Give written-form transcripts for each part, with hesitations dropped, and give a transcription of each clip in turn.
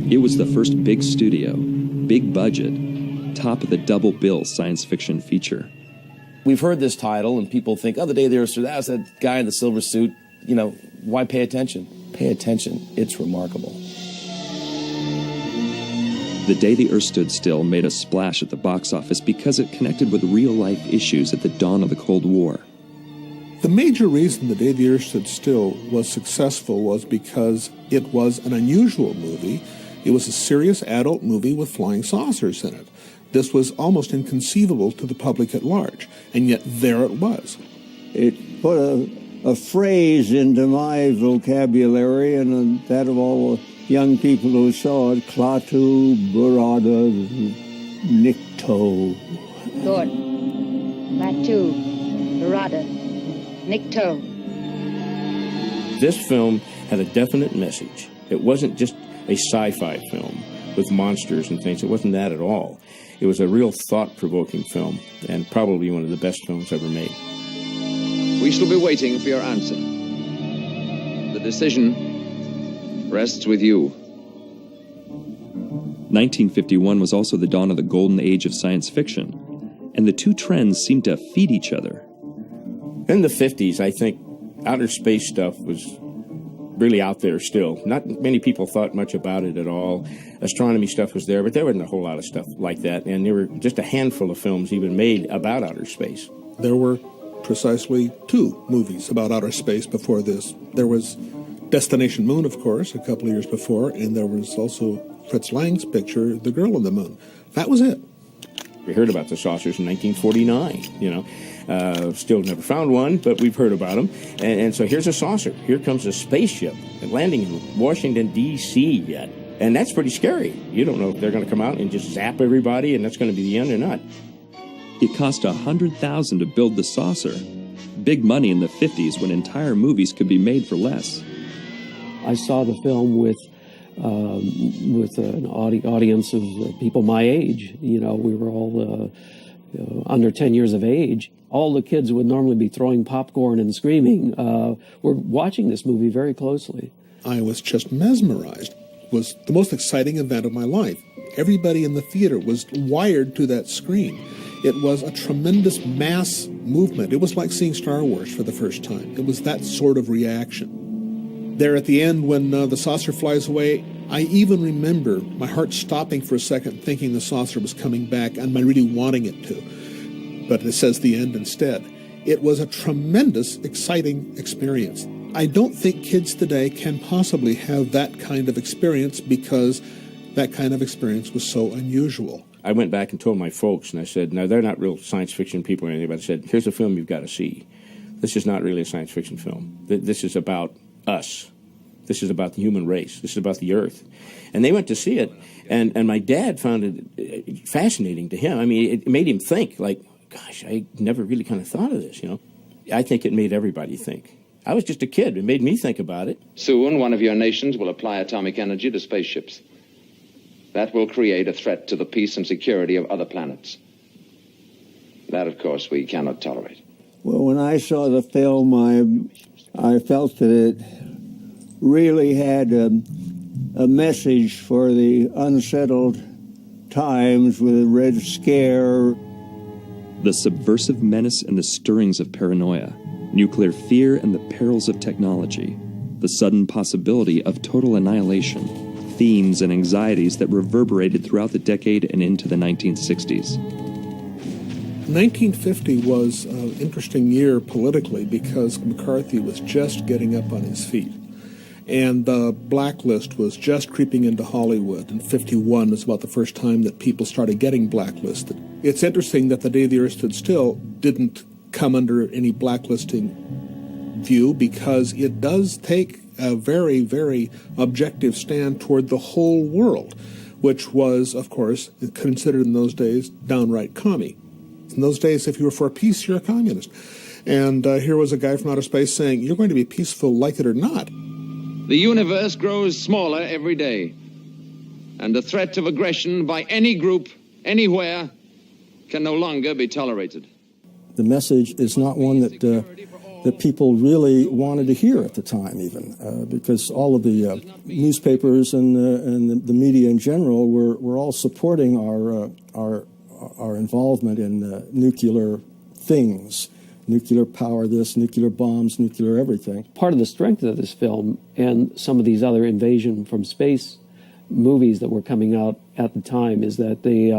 It was the first big studio, big budget, top of the double bill science fiction feature. We've heard this title, and people think, oh, the day the Earth stood, that was that guy in the silver suit. You know, why pay attention? Pay attention. It's remarkable. The Day the Earth Stood Still made a splash at the box office because it connected with real-life issues at the dawn of the Cold War. The major reason The Day the Earth Stood Still was successful was because it was an unusual movie. It was a serious adult movie with flying saucers in it. This was almost inconceivable to the public at large, and yet there it was. It put a phrase into my vocabulary, and that of all the young people who saw it, Klaatu, Burada, Nikto. Good. Klaatu, Burada, Nikto. This film had a definite message. It wasn't just a sci-fi film with monsters and things. It wasn't that at all. It was a real thought-provoking film, and probably one of the best films ever made. We shall be waiting for your answer. The decision rests with you. 1951 was also the dawn of the golden age of science fiction, and the two trends seemed to feed each other. In the 50s, I think outer space stuff was really out there still. Not many people thought much about it at all. Astronomy stuff was there, but there wasn't a whole lot of stuff like that, and there were just a handful of films even made about outer space. There were precisely 2 movies about outer space before this. There was Destination Moon, of course, a couple of years before, and there was also Fritz Lang's picture, The Girl on the Moon. That was it. We heard about the saucers in 1949, you know. Still never found one, but we've heard about them. And so here's a saucer. Here comes a spaceship landing in Washington, D.C. yet. And that's pretty scary. You don't know if they're going to come out and just zap everybody and that's going to be the end or not. It cost $100,000 to build the saucer. Big money in the 50s when entire movies could be made for less. I saw the film with an audience of people my age. You know, we were all under 10 years of age. All the kids would normally be throwing popcorn and screaming. Were watching this movie very closely. I was just mesmerized. It was the most exciting event of my life. Everybody in the theater was wired to that screen. It was a tremendous mass movement. It was like seeing Star Wars for the first time. It was that sort of reaction. There at the end, when the saucer flies away, I even remember my heart stopping for a second, thinking the saucer was coming back and my really wanting it to. But it says the end instead. It was a tremendous, exciting experience. I don't think kids today can possibly have that kind of experience because that kind of experience was so unusual. I went back and told my folks, and I said, no, they're not real science fiction people or anything, but I said, here's a film you've got to see. This is not really a science fiction film. This is about us. This is about the human race. This is about the Earth. And they went to see it, and my dad found it fascinating to him. I mean, it made him think, like, gosh, I never really kind of thought of this, you know. I think it made everybody think. I was just a kid. It made me think about it. Soon, one of your nations will apply atomic energy to spaceships. That will create a threat to the peace and security of other planets. That, of course, we cannot tolerate. Well, when I saw the film, I felt that it really had a message for the unsettled times with the Red Scare. The subversive menace and the stirrings of paranoia, nuclear fear and the perils of technology, the sudden possibility of total annihilation, themes and anxieties that reverberated throughout the decade and into the 1960s. 1950 was an interesting year politically because McCarthy was just getting up on his feet. And the blacklist was just creeping into Hollywood, and 51 was about the first time that people started getting blacklisted. It's interesting that The Day the Earth Stood Still didn't come under any blacklisting view because it does take a very, very objective stand toward the whole world, which was, of course, considered in those days downright commie. In those days, if you were for peace, you're a communist. And here was a guy from outer space saying, you're going to be peaceful like it or not. The universe grows smaller every day, and the threat of aggression by any group, anywhere, can no longer be tolerated. The message is not one that that people really wanted to hear at the time, even because all of the newspapers and the media in general were all supporting our involvement in nuclear things, nuclear power, this, nuclear bombs, nuclear everything. Part of the strength of this film and some of these other invasion from space movies that were coming out at the time is that they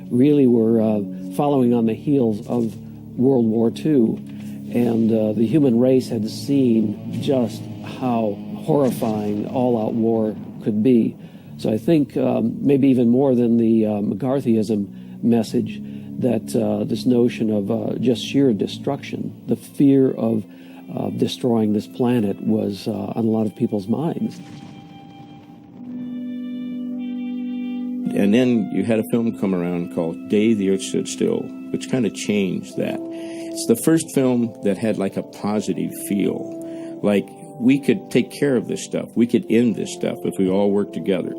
really were following on the heels of World War II. And the human race had seen just how horrifying all-out war could be. So I think maybe even more than the McCarthyism message, that this notion of just sheer destruction, the fear of destroying this planet was on a lot of people's minds. And then you had a film come around called Day the Earth Stood Still, which kind of changed that. It's the first film that had like a positive feel. Like we could take care of this stuff. We could end this stuff if we all worked together.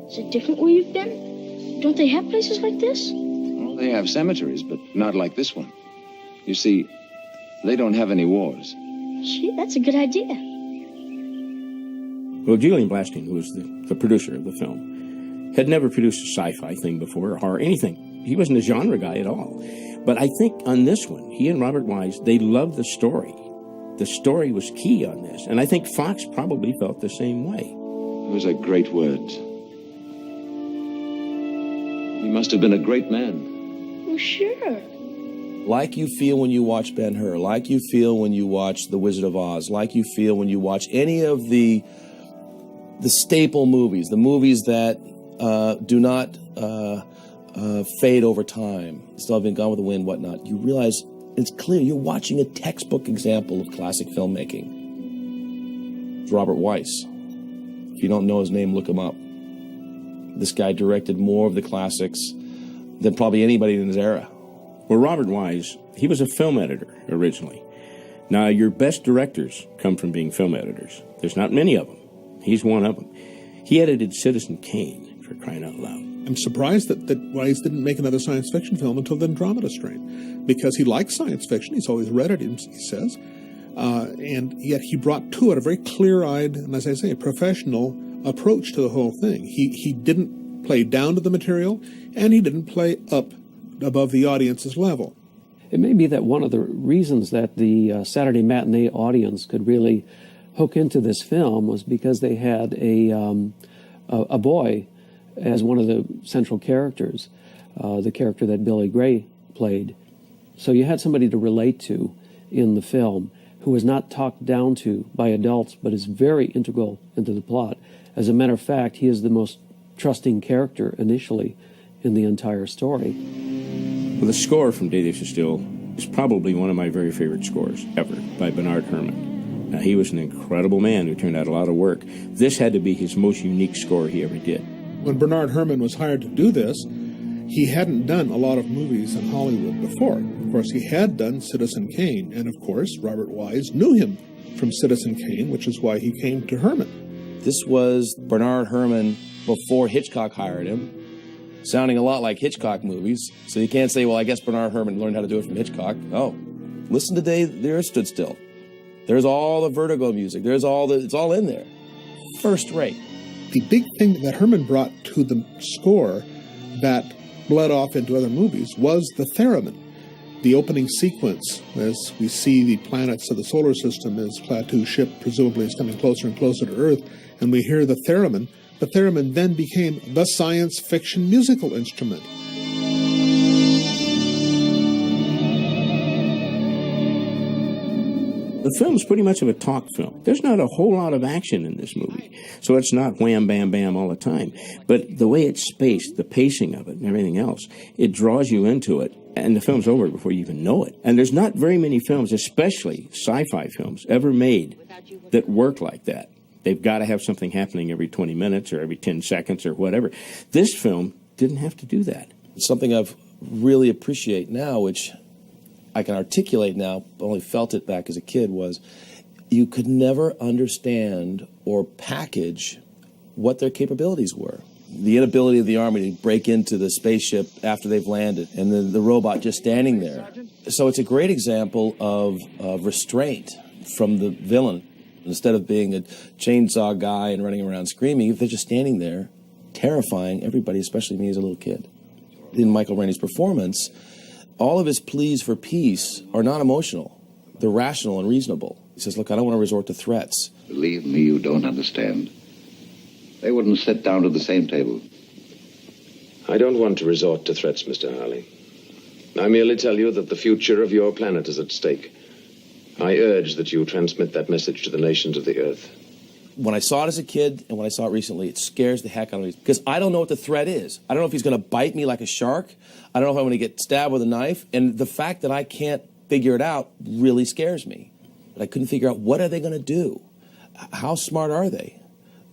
Is it different where you've been? Don't they have places like this? Well, they have cemeteries, but not like this one. You see, they don't have any wars. Gee, that's a good idea. Well, Julian Blasting, who was the producer of the film, had never produced a sci-fi thing before, or horror, anything. He wasn't a genre guy at all. But I think on this one, he and Robert Wise, they loved the story. The story was key on this. And I think Fox probably felt the same way. Those are great words. He must have been a great man. Oh, sure. Like you feel when you watch Ben-Hur, like you feel when you watch The Wizard of Oz, like you feel when you watch any of the staple movies, the movies that do not fade over time, still have been Gone with the Wind, whatnot, you realize it's clear you're watching a textbook example of classic filmmaking. It's Robert Wise. If you don't know his name, look him up. This guy directed more of the classics than probably anybody in his era. Well, Robert Wise, he was a film editor originally. Now, your best directors come from being film editors. There's not many of them. He's one of them. He edited Citizen Kane, for crying out loud. I'm surprised that Wise didn't make another science fiction film until the Andromeda Strain, because he likes science fiction. He's always read it, he says. And yet he brought to it a very clear-eyed, and as I say, a professional approach to the whole thing. He didn't play down to the material, and he didn't play up above the audience's level. It may be that one of the reasons that the Saturday matinee audience could really hook into this film was because they had a boy as one of the central characters, the character that Billy Gray played. So you had somebody to relate to in the film who was not talked down to by adults, but is very integral into the plot. As a matter of fact, he is the most trusting character initially in the entire story. Well, the score from Day the Earth Stood Still is probably one of my very favorite scores ever, by Bernard Herrmann. Now, he was an incredible man who turned out a lot of work. This had to be his most unique score he ever did. When Bernard Herrmann was hired to do this, he hadn't done a lot of movies in Hollywood before. Of course, he had done Citizen Kane, and of course, Robert Wise knew him from Citizen Kane, which is why he came to Herrmann. This was Bernard Herrmann before Hitchcock hired him, sounding a lot like Hitchcock movies. So you can't say, well, I guess Bernard Herrmann learned how to do it from Hitchcock. Oh, listen to Day the Earth Stood Still. There's all the Vertigo music. It's all in there. First rate. The big thing that Herrmann brought to the score that bled off into other movies was the theremin. The opening sequence, as we see the planets of the solar system as Klaatu's ship presumably is coming closer and closer to Earth, and we hear the theremin then became the science fiction musical instrument. The film's pretty much of a talk film. There's not a whole lot of action in this movie, so it's not wham, bam, bam all the time. But the way it's spaced, the pacing of it, and everything else, it draws you into it, and the film's over before you even know it. And there's not very many films, especially sci-fi films, ever made that work like that. They've got to have something happening every 20 minutes or every 10 seconds or whatever. This film didn't have to do that. Something I've really appreciate now, which I can articulate now, but only felt it back as a kid, was you could never understand or package what their capabilities were. the inability of the Army to break into the spaceship after they've landed, and the robot just standing there. So it's a great example of restraint from the villain. Instead of being a chainsaw guy and running around screaming, if they're just standing there, terrifying everybody, especially me as a little kid. In Michael Rainey's performance, all of his pleas for peace are not emotional. They're rational and reasonable. He says, look, I don't want to resort to threats. Believe me, you don't understand. They wouldn't sit down to the same table. I don't want to resort to threats, Mr. Harley. I merely tell you that the future of your planet is at stake. I urge that you transmit that message to the nations of the Earth. When I saw it as a kid and when I saw it recently, it scares the heck out of me because I don't know what the threat is. I don't know if he's going to bite me like a shark. I don't know if I'm going to get stabbed with a knife. And the fact that I can't figure it out really scares me. But I couldn't figure out, what are they going to do? How smart are they?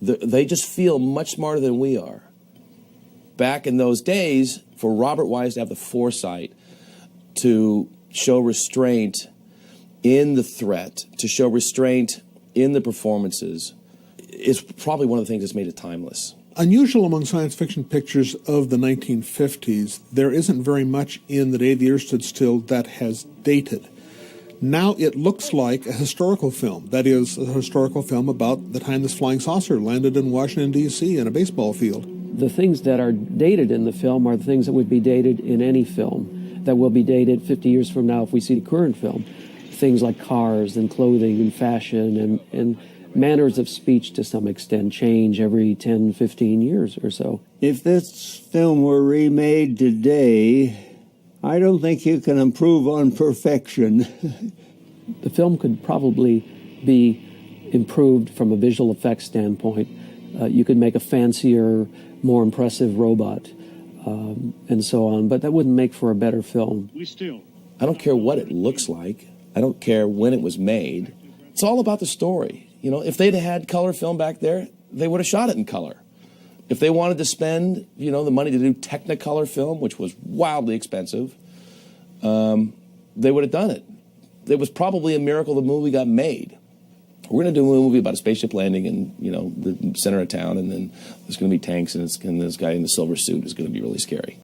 They just feel much smarter than we are. Back in those days, for Robert Wise to have the foresight to show restraint in the threat, to show restraint in the performances, is probably one of the things that's made it timeless. Unusual among science fiction pictures of the 1950s, there isn't very much in The Day the Earth Stood Still that has dated. Now it looks like a historical film. That is, a historical film about the time this flying saucer landed in Washington, D.C. in a baseball field. The things that are dated in the film are the things that would be dated in any film, that will be dated 50 years from now if we see the current film. Things like cars and clothing and fashion and manners of speech to some extent change every 10, 15 years or so. If this film were remade today, I don't think you can improve on perfection. The film could probably be improved from a visual effects standpoint. You could make a fancier, more impressive robot and so on, but that wouldn't make for a better film. I don't care what it looks like. I don't care when it was made. It's all about the story. You know, if they'd had color film back there, they would have shot it in color. If they wanted to spend, the money to do Technicolor film, which was wildly expensive, they would have done it. It was probably a miracle the movie got made. We're going to do a movie about a spaceship landing in, the center of town, and then there's going to be tanks, and this guy in the silver suit is going to be really scary.